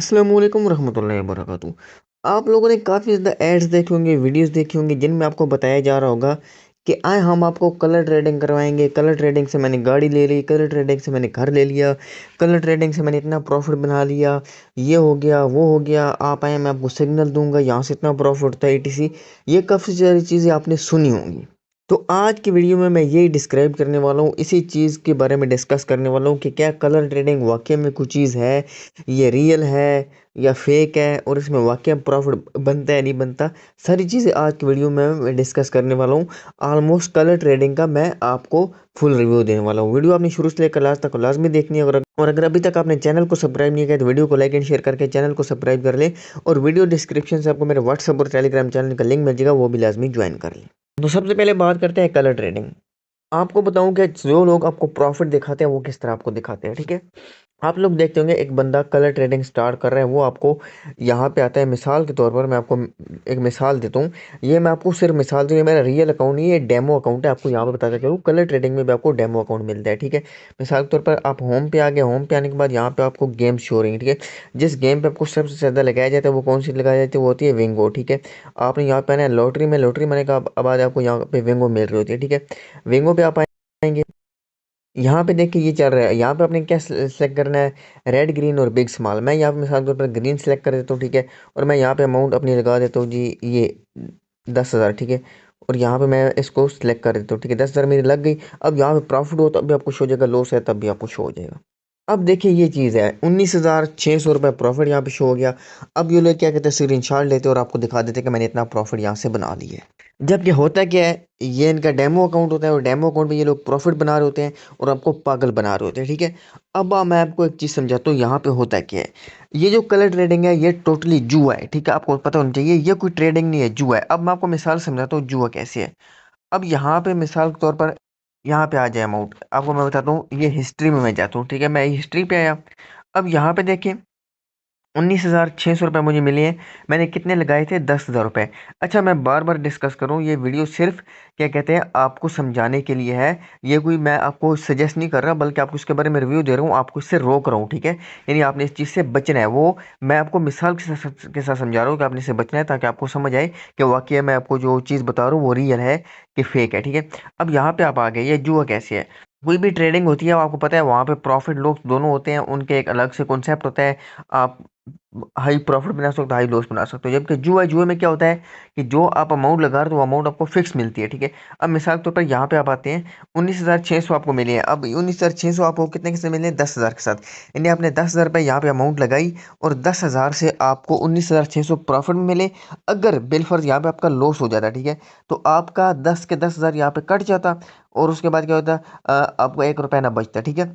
अस्सलाम वालेकुम रहमतुल्लाहि व बरकातहू। आप लोगों ने काफ़ी ज़्यादा एड्स देखे होंगे, वीडियोस देखी होंगी जिनमें आपको बताया जा रहा होगा कि आए हम आपको कलर ट्रेडिंग करवाएंगे। कलर ट्रेडिंग से मैंने गाड़ी ले ली, कलर ट्रेडिंग से मैंने घर ले लिया, कलर ट्रेडिंग से मैंने इतना प्रॉफिट बना लिया, ये हो गया वो हो गया, आप आए मैं आपको सिग्नल दूंगा, यहाँ से इतना प्रॉफिट होता है etc। ये काफ़ी सारी चीज़ें आपने सुनी होंगी। तो आज की वीडियो में मैं यही डिस्क्राइब करने वाला हूँ, इसी चीज़ के बारे में डिस्कस करने वाला हूँ कि क्या कलर ट्रेडिंग वाकई में कुछ चीज़ है, ये रियल है या फेक है, और इसमें वाकई प्रॉफिट बनता है नहीं बनता। सारी चीज़ें आज की वीडियो में मैं डिस्कस करने वाला हूँ। ऑलमोस्ट कलर ट्रेडिंग का मैं आपको फुल रिव्यू देने वाला हूँ। वीडियो आपने शुरू से लेकर लास्ट तक लाजमी देखनी है, और अगर अभी तक आपने चैनल को सब्सक्राइब नहीं किया तो वीडियो को लाइक एंड शेयर करके चैनल को सब्सक्राइब कर लें, और वीडियो डिस्क्रिप्शन से आपको मेरे व्हाट्सएप और टेलीग्राम चैनल का लिंक मिल जाएगा, वो भी लाजमी ज्वाइन कर लें। तो सबसे पहले बात करते हैं कलर ट्रेडिंग। आपको बताऊं कि जो लोग आपको प्रॉफिट दिखाते हैं वो किस तरह आपको दिखाते हैं, ठीक है। आप लोग देखते होंगे एक बंदा कलर ट्रेडिंग स्टार्ट कर रहा है, वो आपको यहाँ पे आता है। मिसाल के तौर पर मैं आपको एक मिसाल देता हूँ, ये मैं आपको सिर्फ मिसाल दूँ, ये मेरा रियल अकाउंट नहीं है, ये डेमो अकाउंट है। आपको यहाँ पे बताता चलूँ, कलर ट्रेडिंग में भी आपको डेमो अकाउंट मिलता है, ठीक है। मिसाल के तौर पर आप होम पे आ गए, होम पे आने के बाद यहाँ पे आपको गेम शो हो रही है, ठीक है। जिस गेम पे आपको सबसे ज़्यादा लगाया जाता है वो कौन सी लगाई जाती है, वो होती है विंगो, ठीक है। आपने यहाँ पे आना है लॉटरी में, लॉटरी मैंने का बाद आपको यहाँ पे विंगो मिल रही होती है, ठीक है। विंगो पे आप आएंगे, यहाँ पे देखिए ये चल रहा है। यहाँ पे आपने क्या सेलेक्ट करना है, रेड ग्रीन और बिग स्मॉल। मैं यहाँ पे मिसाल के तौर पर ग्रीन सेलेक्ट कर देता हूँ, ठीक है। और मैं यहाँ पे अमाउंट अपनी लगा देता हूँ जी, ये 10,000, ठीक है। और यहाँ पे मैं इसको सिलेक्ट कर देता हूँ, ठीक है। 10,000 मेरी लग गई। अब यहाँ पे प्रॉफिट हो तब भी आपको शो हो जाएगा, लॉस है तब भी आपको शो हो जाएगा। अब देखिए ये चीज़ है, 19,600 रुपये प्रॉफिट यहाँ पे शो हो गया। अब ये लोग क्या कहते हैं, स्क्रीन शॉट लेते हैं और आपको दिखा देते हैं कि मैंने इतना प्रॉफिट यहाँ से बना लिया है। जबकि होता क्या है, ये इनका डेमो अकाउंट होता है, और डेमो अकाउंट में ये लोग प्रॉफिट बना रहे होते हैं और आपको पागल बना रहे होते हैं, ठीक है। अब मैं आपको एक चीज़ समझाता हूँ, यहाँ पे होता क्या है। ये जो कलर ट्रेडिंग है ये टोटली जुआ है, ठीक है। आपको पता होना चाहिए ये कोई ट्रेडिंग नहीं है, जुआ है। अब मैं आपको मिसाल समझाता हूँ जुआ कैसे है। अब यहाँ पे मिसाल के तौर पर यहाँ पे आ जाए अमाउंट, आपको मैं बताता हूँ। ये हिस्ट्री में मैं जाता हूँ, ठीक है। मैं हिस्ट्री पे आया। अब यहाँ पे देखिए 19,600 रुपये मुझे मिले हैं। मैंने कितने लगाए थे, 10,000 रुपये। अच्छा, मैं बार बार डिस्कस करूँ, ये वीडियो सिर्फ क्या कहते हैं आपको समझाने के लिए है। ये कोई मैं आपको सजेस्ट नहीं कर रहा, बल्कि आपको इसके बारे में रिव्यू दे रहा हूँ, आपको इससे रोक रहा हूँ, ठीक है। यानी आपने इस चीज़ से बचना है, वो मैं आपको मिसाल के साथ समझा रहा हूँ कि आपने इससे बचना है, ताकि आपको समझ आए कि वाकई मैं आपको जो चीज़ बता रहा हूँ वो रियल है कि फेक है, ठीक है। अब यहाँ पे आप आ गए, ये जुआ कैसे है। कोई भी ट्रेडिंग होती है आपको पता है, वहाँ पे प्रॉफिट लॉस दोनों होते हैं, उनके एक अलग से कॉन्सेप्ट होता है। आप हाई प्रॉफिट बना सकते हो, हाई लॉस बना सकते हो। जबकि जुआ, जुए में क्या होता है कि जो आप अमाउंट लगा रहे हो वो अमाउंट आपको फिक्स मिलती है, ठीक है। अब मिसाल के तौर पर यहाँ पे आप आते हैं, 19,600 आपको मिले हैं। अब 19,600 आपको कितने के साथ मिले हैं, 10,000 के साथ। यानी आपने 10,000 रुपये यहाँ पे अमाउंट लगाई, और 10,000 से आपको 19,600 प्रॉफिट में मिले। अगर बिलफर्ज यहाँ पे आपका लॉस हो जाता, ठीक है, तो आपका 10 के 10,000 यहाँ पे कट जाता, और उसके बाद क्या होता, आपको 1 रुपया ना बचता, ठीक है।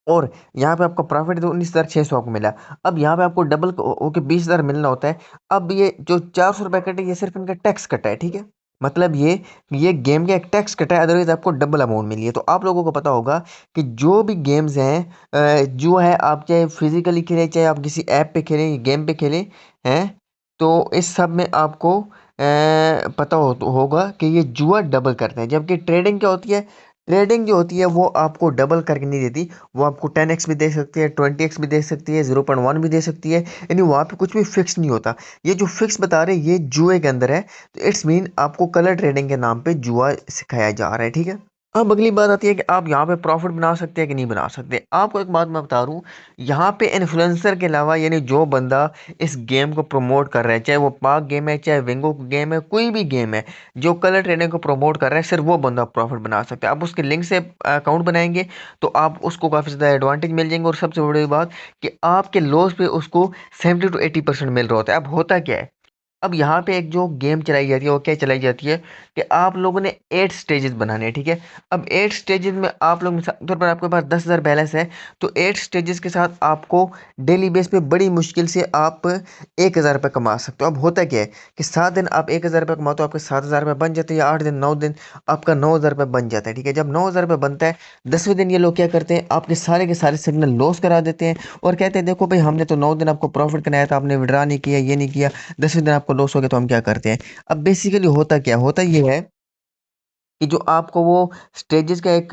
और यहाँ पे आपका प्रॉफिट तो 19,600 आपको मिला। अब यहाँ पे आपको डबल होके 20,000 मिलना होता है। अब ये जो 400 रुपये कटे, ये सिर्फ इनका टैक्स कटा है, ठीक है। मतलब ये गेम का एक टैक्स कटा है, अदरवाइज आपको डबल अमाउंट मिली है। तो आप लोगों को पता होगा कि जो भी गेम्स हैं, जो है, आप चाहे फिजिकली खेलें चाहे आप किसी ऐप पे खेलें, गेम पे खेलें, हैं, तो इस सब में आपको पता होगा कि ये जुआ डबल करते हैं। जबकि ट्रेडिंग क्या होती है, ट्रेडिंग जो होती है वो आपको डबल करके नहीं देती, वो आपको 10x भी दे सकती है, 20x भी दे सकती है, 0.1 भी दे सकती है। यानी वहाँ पे कुछ भी फिक्स नहीं होता। ये जो फिक्स बता रहे हैं ये जुए के अंदर है, तो इट्स मीन आपको कलर ट्रेडिंग के नाम पे जुआ सिखाया जा रहा है, ठीक है। अब अगली बात आती है कि आप यहाँ पे प्रॉफिट बना सकते हैं कि नहीं बना सकते। आपको एक बात मैं बता दूँ, यहाँ पे इन्फ्लुएंसर के अलावा, यानी जो बंदा इस गेम को प्रमोट कर रहा है, चाहे वो पाक गेम है, चाहे विंगो गेम है, कोई भी गेम है, जो कलर ट्रेडिंग को प्रमोट कर रहा है, सिर्फ वो बंदा प्रॉफिट बना सकता है। आप उसके लिंक से अकाउंट बनाएंगे तो आप उसको काफ़ी ज़्यादा एडवांटेज मिल जाएंगे, और सबसे बड़ी बात कि आपके लॉस पे उसको 70 to 80% मिल रहा होता है। अब होता क्या है, अब यहाँ पे एक जो गेम चलाई जाती है वो क्या चलाई जाती है कि आप लोगों ने 8 स्टेजेस बनाने हैं, ठीक है। अब 8 स्टेजेस में आप लोग मिसाल के तौर पर आपके पास 10,000 बैलेंस है, तो 8 स्टेजेस के साथ आपको डेली बेस पे बड़ी मुश्किल से आप 1,000 रुपये कमा सकते हो। अब होता क्या है कि 7 दिन आप 1,000 रुपये कमाते हो, आपके 7,000 रुपये बन जाते हैं, या 8 दिन 9 दिन आपका 9,000 रुपये बन जाता है, ठीक है। जब 9,000 रुपये बनता है, 10वें दिन ये लोग क्या करते हैं, आपके सारे के सारे सिग्नल लॉस करा देते हैं, और कहते हैं देखो भाई, हमने तो 9 दिन आपको प्रॉफिट कराया था, आपने विड्रा नहीं किया, ये नहीं किया, 10वें दिन आपको लॉस हो गया, तो हम क्या करते हैं। अब बेसिकली होता क्या, होता ये है कि जो आपको वो स्टेजेस का एक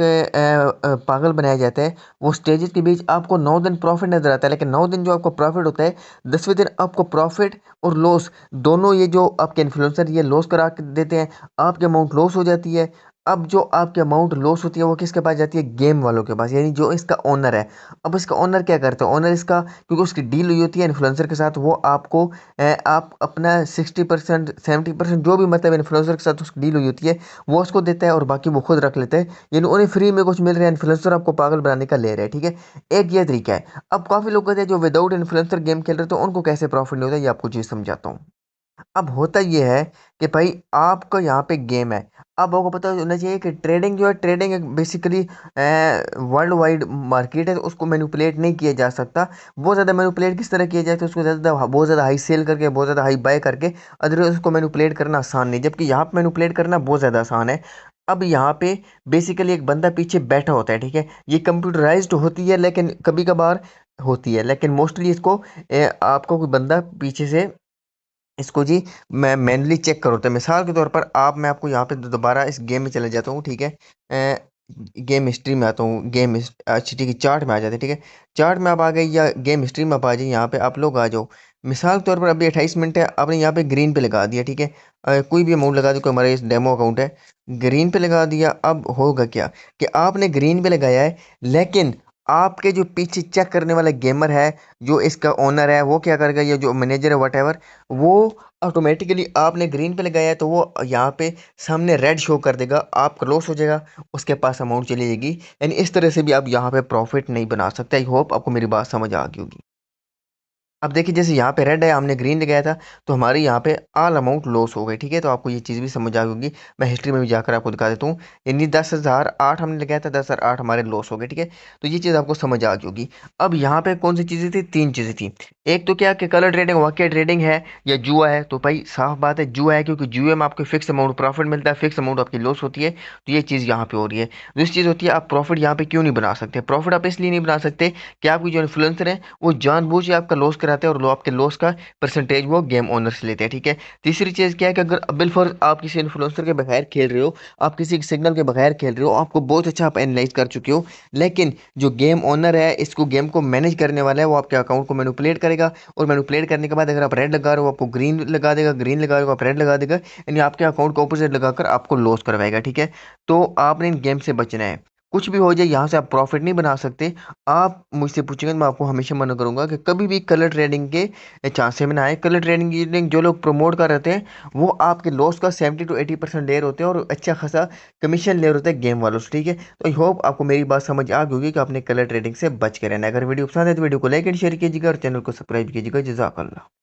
पागल बनाया जाता है, वो स्टेजेस के बीच आपको 9 दिन प्रॉफिट नज़र आता है, लेकिन 9 दिन जो आपको प्रॉफिट होता है, 10वें दिन आपको प्रॉफिट और लॉस दोनों, ये जो आपके इन्फ्लुएंसर ये लॉस करा के देते हैं, आपकी अमाउंट लॉस हो जाती है। अब जो आपकी अमाउंट लॉस होती है वो किसके पास जाती है? गेम वालों के पास, यानी जो इसका ओनर है। अब इसका ओनर क्या करता है? ओनर इसका, क्योंकि उसकी डील हुई होती है इन्फ्लुएंसर के साथ, वो आपको आप अपना 60% 70% जो भी मतलब इन्फ्लुएंसर के साथ उसकी डील हुई होती है वो उसको देता है और बाकी वो खुद रख लेते हैं। यानी उन्हें फ्री में कुछ मिल रहा है, इन्फ्लुएंसर आपको पागल बनाने का ले रहा है, ठीक है। एक ये तरीका है। अब काफ़ी लोग कहते हैं जो विदाउट इन्फ्लुएंसर गेम खेल रहे हैं तो उनको कैसे प्रॉफिट नहीं होता, ये आपको चीज़ समझाता हूँ। अब होता ये है कि भाई आपका यहाँ पे गेम है। अब आपको पता होना चाहिए कि ट्रेडिंग जो है, ट्रेडिंग एक बेसिकली वर्ल्ड वाइड मार्केट है, तो उसको मैनिपुलेट नहीं किया जा सकता। बहुत ज़्यादा मैनिपुलेट किस तरह किया जाए, तो उसको ज़्यादा बहुत ज़्यादा हाई सेल करके, बहुत ज़्यादा हाई बाय करके, अदरवाइज उसको मैनिपुलेट करना आसान नहीं, जबकि यहाँ पे मैनिपुलेट करना बहुत ज़्यादा आसान है। अब यहाँ पे बेसिकली एक बंदा पीछे बैठा होता है, ठीक है। ये कंप्यूटराइज्ड होती है लेकिन कभी कभार होती है, लेकिन मोस्टली इसको आपको कोई बंदा पीछे से इसको जी मैं मैनुअली चेक करो। तो मिसाल के तौर पर आप, मैं आपको यहाँ पे दोबारा इस गेम में चले जाता हूँ, ठीक है। गेम हिस्ट्री में आता हूँ, अच्छा ठीक है, चार्ट में आ जाते हैं, ठीक है। चार्ट में आप आ गए या गेम हिस्ट्री में आप आ जाइए, यहाँ पे आप लोग आ जाओ। मिसाल के तौर पर अभी 28 मिनट है, आपने यहाँ पे ग्रीन पे लगा दिया, ठीक है। कोई भी अमाउंट लगा दो, कोई हमारा इस डेमो अकाउंट है, ग्रीन पे लगा दिया। अब होगा क्या कि आपने ग्रीन पे लगाया है, लेकिन आपके जो पीछे चेक करने वाला गेमर है, जो इसका ओनर है, वो क्या करेगा, या जो मैनेजर है वट, वो ऑटोमेटिकली आपने ग्रीन पे लगाया है तो वो यहाँ पे सामने रेड शो कर देगा, आप क्लोज हो जाएगा, उसके पास अमाउंट चली जाएगी। यानी इस तरह से भी आप यहाँ पे प्रॉफिट नहीं बना सकते। आई होप आपको मेरी बात समझ आ गई होगी। अब देखिए जैसे यहाँ पे रेड है, हमने ग्रीन लगाया था, तो हमारी यहाँ पे ऑल अमाउंट लॉस हो गई, ठीक है। तो आपको ये चीज़ भी समझ आ गई होगी। मैं हिस्ट्री में भी जाकर आपको दिखा देता हूँ। यानी 10,008 हमने लगाया था, 10,008 हमारे लॉस हो गए, ठीक है। तो ये चीज़ आपको समझ आ गई होगी। अब यहाँ पे कौन सी चीज़ें थी? 3 चीज़ें थी। एक तो क्या कि कलर ट्रेडिंग वाकई ट्रेडिंग है या जुआ है, तो भाई साफ बात है जुआ है, क्योंकि जुए में आपको फिक्स अमाउंट प्रॉफिट मिलता है, फिक्स अमाउंट आपकी लॉस होती है। तो ये चीज़ यहाँ पे हो रही है। दूसरी चीज़ होती है, आप प्रॉफिट यहाँ पे क्यों नहीं बना सकते? प्रॉफिट आप इसलिए नहीं बना सकते कि आपकी जो इन्फ्लुएंसर है वो जानबूझ के आपका लॉस कराते हैं, और आपके लॉस का परसेंटेज वो गेम ओनर से लेते हैं, ठीक है। तीसरी चीज़ क्या है कि अगर बिलफर्ज आप किसी इन्फ्लुएंसर के बगैर खेल रहे हो, आप किसी सिग्नल के बगैर खेल रहे हो, आपको बहुत अच्छा आप एनालाइज कर चुके हो, लेकिन जो गेम ओनर है, इसको गेम को मैनेज करने वाला है, वो आपके अकाउंट को मैनिपुलेट करेगा, और मैनिपुलेट करने के बाद अगर आप रेड लगा रहे हो आपको ग्रीन लगा देगा, ग्रीन लगा रहे हो आप रेड लगा देगा, यानी आपके अकाउंट को ऑपोजिट लगाकर आपको लॉस करवाएगा, ठीक है। तो आपने इन गेम से बचना है। कुछ भी हो जाए, यहाँ से आप प्रॉफिट नहीं बना सकते। आप मुझसे पूछेंगे तो मैं आपको हमेशा मना करूंगा कि कभी भी कलर ट्रेडिंग के चांस में ना आए। कलर ट्रेडिंग जो लोग प्रमोट कर रहे हैं वो आपके लॉस का 70 to 80% ले रहे होते हैं, और अच्छा खासा कमीशन ले रहे होते हैं गेम वालों से, ठीक है। तो आई होप आपको मेरी बात समझ आ गई होगी कि आपने कलर ट्रेडिंग से बच के रहना है। अगर वीडियो पसंद है तो वीडियो को लाइक एंड शेयर कीजिएगा, और चैनल को सब्सक्राइब कीजिएगा। जज़ाकल्लाह।